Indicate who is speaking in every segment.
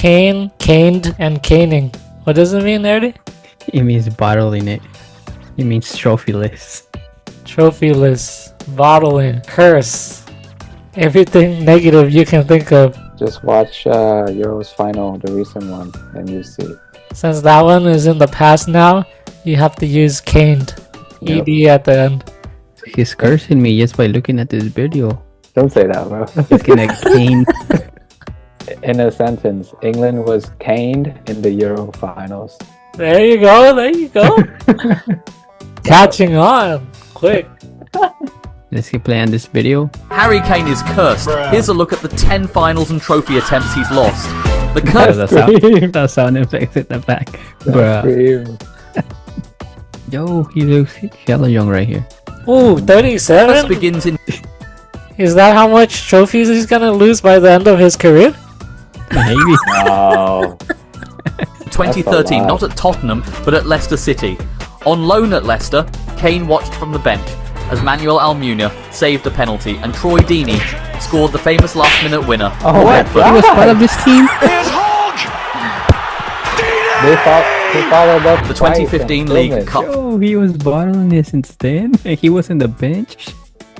Speaker 1: Kane, caned, and caning. What does it mean, Nerdy?
Speaker 2: It means bottling it. It means trophyless.
Speaker 1: Trophyless, bottling, curse. Everything negative you can think of.
Speaker 3: Just watch Euros final, the recent one, and you see.
Speaker 1: Since that one is in the past now, you have to use caned.
Speaker 3: Yep.
Speaker 1: ED at the end.
Speaker 2: He's cursing me just by looking at this video.
Speaker 3: Don't say that, bro.
Speaker 2: He's gonna cane.
Speaker 3: In a sentence, England was caned in the Euro finals.
Speaker 1: There you go, there you go. Catching on, quick.
Speaker 2: Let's keep playing this video.
Speaker 4: Harry Kane is cursed. Here's a look at the 10 finals and trophy attempts he's lost. The curse.
Speaker 2: That sound effects in the back. Bruh. Yo, he looks hella young right here.
Speaker 1: Ooh, 37?
Speaker 4: begins in
Speaker 1: Is that how much trophies he's gonna lose by the end of his career?
Speaker 2: Maybe.
Speaker 3: Oh.
Speaker 4: 2013, not at Tottenham, but at Leicester City. On loan at Leicester, Kane watched from the bench as Manuel Almunia saved a penalty and Troy Deeney scored the famous last-minute winner for Brentford.
Speaker 2: He was part of this team.
Speaker 3: They followed up
Speaker 4: The 2015 League Cup
Speaker 2: Yo, he was bottling this instead. He was in the bench.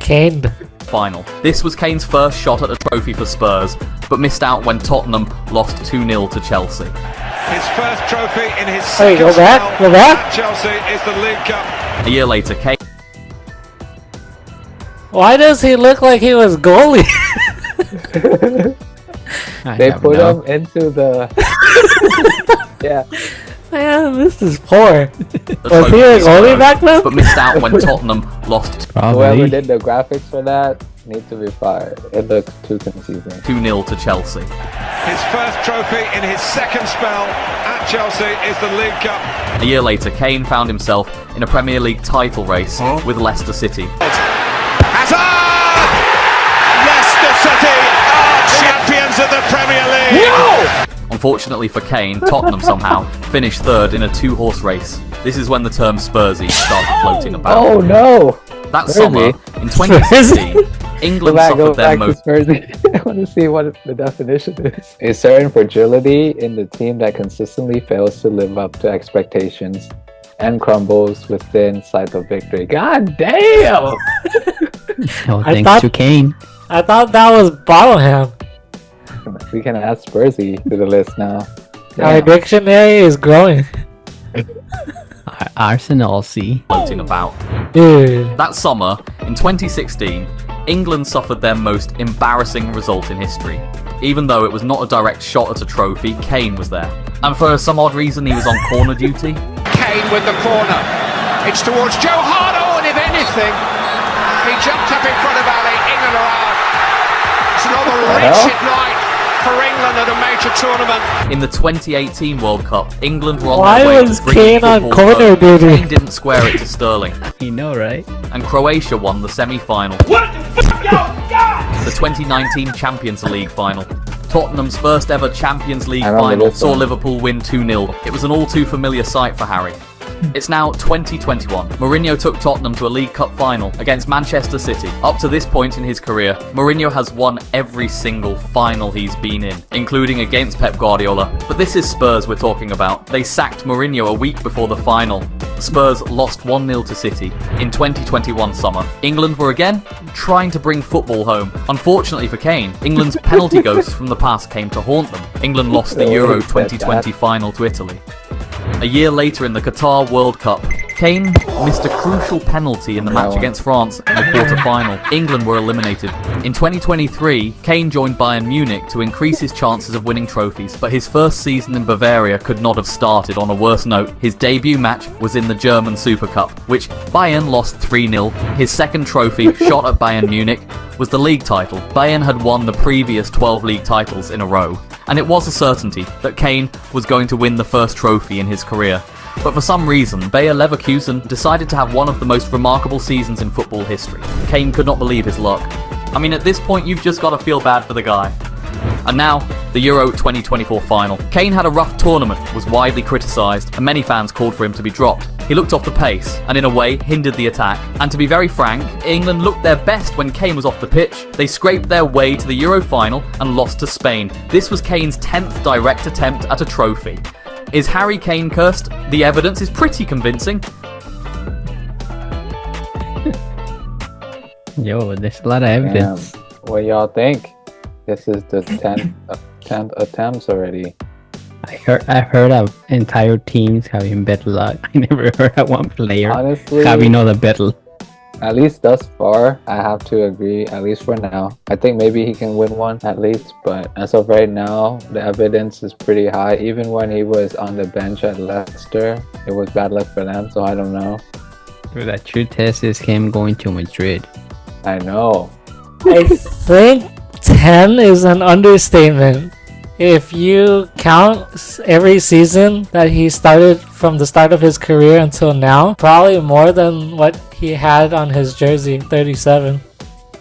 Speaker 1: Caned.
Speaker 4: final. This was Kane's first shot at a trophy for Spurs, but missed out when Tottenham lost 2-0 to Chelsea.
Speaker 5: His first trophy in his
Speaker 1: Hey,
Speaker 5: second
Speaker 1: go back,
Speaker 5: spell
Speaker 1: go back.
Speaker 5: at Chelsea is the League Cup.
Speaker 4: A year later, Kane
Speaker 1: Why does he look like he was goalie?
Speaker 3: They put him into the... yeah.
Speaker 1: Man, this is poor.
Speaker 4: the
Speaker 1: Was he a
Speaker 4: trophy for
Speaker 1: goalie
Speaker 4: Spurs,
Speaker 1: back then?
Speaker 4: but missed out when Tottenham lost
Speaker 3: Whoever
Speaker 2: Probably.
Speaker 3: did the graphics for that needs to be fired. It looks too confusing.
Speaker 4: 2-0 to Chelsea.
Speaker 5: His first trophy in his second spell at Chelsea is the League Cup.
Speaker 4: A year later, Kane found himself in a Premier League title race with Leicester City.
Speaker 5: Hazard! Leicester City are champions of the Premier League.
Speaker 4: Unfortunately for Kane, Tottenham somehow finished third in a two-horse race. This is when the term Spursy started floating about.
Speaker 3: Oh no!
Speaker 4: That
Speaker 3: Spursy?
Speaker 4: summer, in 2016, England
Speaker 3: Go
Speaker 4: suffered their
Speaker 3: back to
Speaker 4: most...
Speaker 3: Spursy. I want to see what the definition is. A certain fragility in the team that consistently fails to live up to expectations and crumbles within sight of victory. God damn!
Speaker 2: Oh,
Speaker 1: I
Speaker 2: thanks
Speaker 1: thought-
Speaker 2: to Kane.
Speaker 1: I thought that was Bottleham.
Speaker 3: We can add Spursy to the list now.
Speaker 1: Our dictionary is growing.
Speaker 2: Arsenal C.
Speaker 4: floating about.
Speaker 1: Dude.
Speaker 4: That summer, in 2016, England suffered their most embarrassing result in history. Even though it was not a direct shot at a trophy, Kane was there. And for some odd reason, he was on corner duty.
Speaker 5: Kane with the corner. It's towards Joe Hardo, and if anything, he jumped up in front of Ali. England are out. It's another wretched night for England at a major tournament.
Speaker 4: In the 2018 World Cup, England were on
Speaker 1: Why
Speaker 4: their way
Speaker 1: was
Speaker 4: to bring
Speaker 1: Kane on
Speaker 4: football
Speaker 1: corner
Speaker 4: home.
Speaker 1: duty?
Speaker 4: Kane didn't square it to Sterling,
Speaker 2: You know, right?
Speaker 4: and Croatia won the semi-final. The 2019 Champions League final. Tottenham's first ever Champions League
Speaker 3: I remember
Speaker 4: final
Speaker 3: this
Speaker 4: saw
Speaker 3: one.
Speaker 4: Liverpool win 2-0. It was an all too familiar sight for Harry. It's now 2021. Mourinho took Tottenham to a League Cup final against Manchester City. Up to this point in his career, Mourinho has won every single final he's been in, including against Pep Guardiola. But this is Spurs we're talking about. They sacked Mourinho a week before the final. Spurs lost 1-0 to City. In 2021 summer, England were again trying to bring football home. Unfortunately for Kane, England's penalty ghosts from the past came to haunt them. England lost the Euro 2020 final to Italy. A year later in the Qatar World Cup, Kane missed a crucial penalty in the match against France in the quarter-final. England were eliminated. In 2023, Kane joined Bayern Munich to increase his chances of winning trophies, but his first season in Bavaria could not have started on a worse note. His debut match was in the German Super Cup, which Bayern lost 3-0. His second trophy, shot at Bayern Munich, was the league title. Bayern had won the previous 12 league titles in a row, and it was a certainty that Kane was going to win the first trophy in his career. But for some reason, Bayer Leverkusen decided to have one of the most remarkable seasons in football history. Kane could not believe his luck. I mean, at this point, you've just got to feel bad for the guy. And now, the Euro 2024 final. Kane had a rough tournament, was widely criticised, and many fans called for him to be dropped. He looked off the pace, and in a way, hindered the attack. And to be very frank, England looked their best when Kane was off the pitch. They scraped their way to the Euro final and lost to Spain. This was Kane's 10th direct attempt at a trophy. Is Harry Kane cursed? The evidence is pretty convincing.
Speaker 2: Yo, there's a lot of evidence.
Speaker 3: What y'all think? This is the 10th attempts already.
Speaker 2: I've heard of entire teams having better luck. I never heard of one player
Speaker 3: Honestly,
Speaker 2: having all the battle.
Speaker 3: At least thus far, I have to agree, at least for now. I think maybe he can win one at least, but as of right now, the evidence is pretty high. Even when he was on the bench at Leicester, it was bad luck for them, so I don't know.
Speaker 2: That true test is him going to Madrid.
Speaker 3: I know.
Speaker 1: I think 10 is an understatement. If you count every season that he started from the start of his career until now, probably more than what he had on his jersey, 37.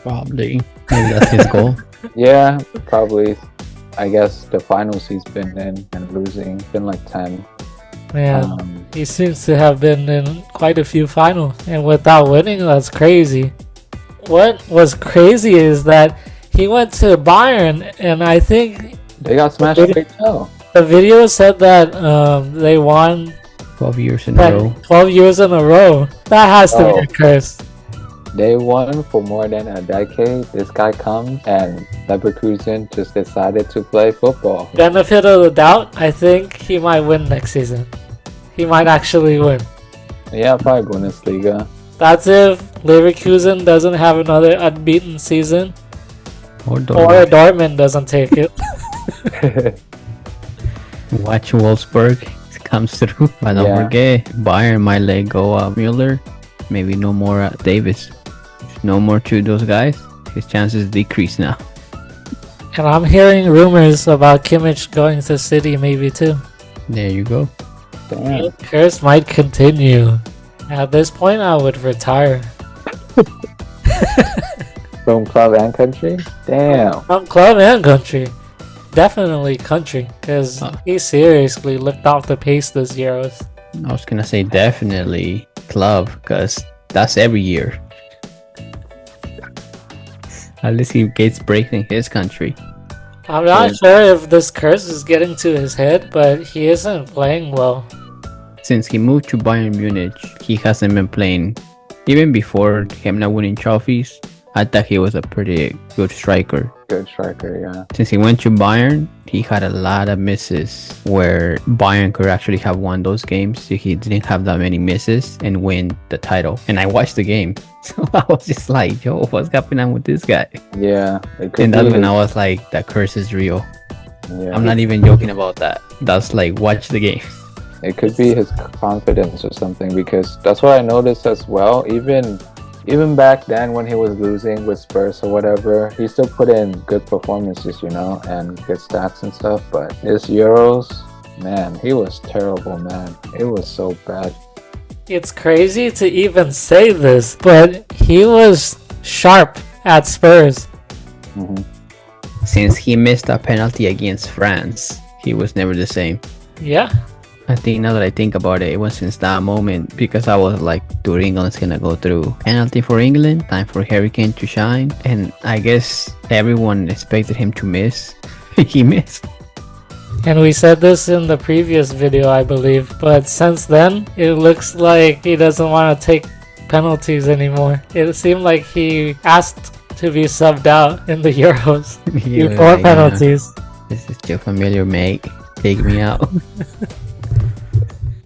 Speaker 2: Probably. Maybe that's his goal.
Speaker 3: Yeah, probably. I guess the finals he's been in and losing, been like 10.
Speaker 1: Man, he seems to have been in quite a few finals, and without winning, that's crazy. What was crazy is that he went to Bayern, and I think
Speaker 3: they got smashed 3-0.
Speaker 1: The video said that they won
Speaker 2: 12 years in a row.
Speaker 1: 12 years in a row. That has to be a curse.
Speaker 3: They won for more than a decade. This guy comes and Leverkusen just decided to play football.
Speaker 1: Benefit of the doubt, I think he might win next season. He might actually win.
Speaker 3: Yeah, probably Bundesliga.
Speaker 1: That's if Leverkusen doesn't have another unbeaten season.
Speaker 2: Or
Speaker 1: Dortmund doesn't take it.
Speaker 2: Watch Wolfsburg comes through. But don't forget, Bayern might let go of Müller. Maybe no more Davis. No more to those guys. His chances decrease now.
Speaker 1: And I'm hearing rumors about Kimmich going to City maybe too.
Speaker 2: There you go.
Speaker 3: Damn.
Speaker 1: The curse might continue. At this point, I would retire.
Speaker 3: From club and country? Damn.
Speaker 1: From club and country. Definitely country, because he seriously looked off the pace this Euros.
Speaker 2: I was gonna say definitely club, because that's every year. At least he gets breaks in his country.
Speaker 1: I'm not sure if this curse is getting to his head, but he isn't playing well.
Speaker 2: Since he moved to Bayern Munich, he hasn't been playing. Even before him not winning trophies, I thought he was a pretty good striker.
Speaker 3: Good striker, yeah.
Speaker 2: Since he went to Bayern, he had a lot of misses where Bayern could actually have won those games. He didn't have that many misses and win the title. And I watched the game. So I was just like, yo, what's happening with this guy?
Speaker 3: Yeah.
Speaker 2: And that's when I was like, that curse is real.
Speaker 3: Yeah.
Speaker 2: I'm not even joking about that. That's like, watch the game.
Speaker 3: It could be his confidence or something, because that's what I noticed as well. Even back then when he was losing with Spurs or whatever, he still put in good performances, you know, and good stats and stuff. But this Euros, man, he was terrible, man. It was so bad.
Speaker 1: It's crazy to even say this, but he was sharp at Spurs.
Speaker 3: Mm-hmm.
Speaker 2: Since he missed a penalty against France, he was never the same.
Speaker 1: Yeah.
Speaker 2: I think now that I think about it, it was since that moment, because I was like, dude, England's gonna go through. Penalty for England, time for Harry Kane to shine. And I guess everyone expected him to miss. He missed.
Speaker 1: And we said this in the previous video, I believe. But since then, it looks like he doesn't want to take penalties anymore. It seemed like he asked to be subbed out in the Euros before penalties.
Speaker 2: This is too familiar, mate. Take me out.